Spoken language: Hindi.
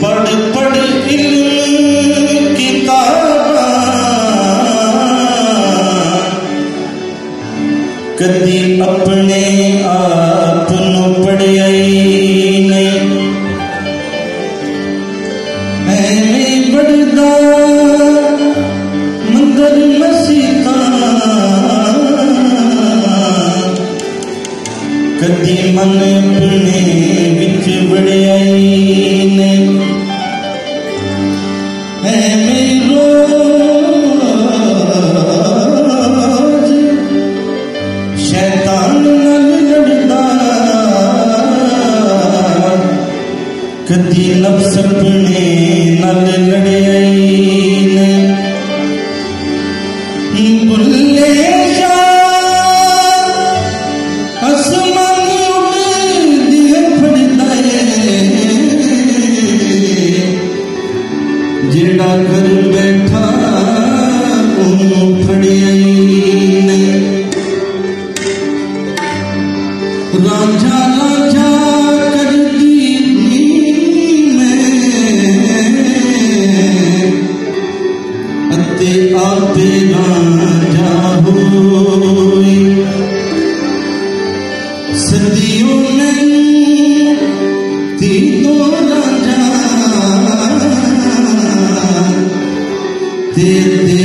पढ़ पढ़ इल्म किताबां कदी अपने आप नू पढ़िया ही नहीं। ऐवें बढ़दा मंदिर मसीतां कदी मन अपने विच बढ़िया ही नहीं। ऐवें रोज शैतान नाल लड़दा कदी नफ्स अपने नाल लड़िया ही नहीं। बुल्ले आसमान उड़दे फड़दा जेड़ा घर बैठा ओनू फड़िया ही नहीं। रांझा रांझा करदी मैं अते आपे रांझा होई। सदियों में तीनों रांझा तेरे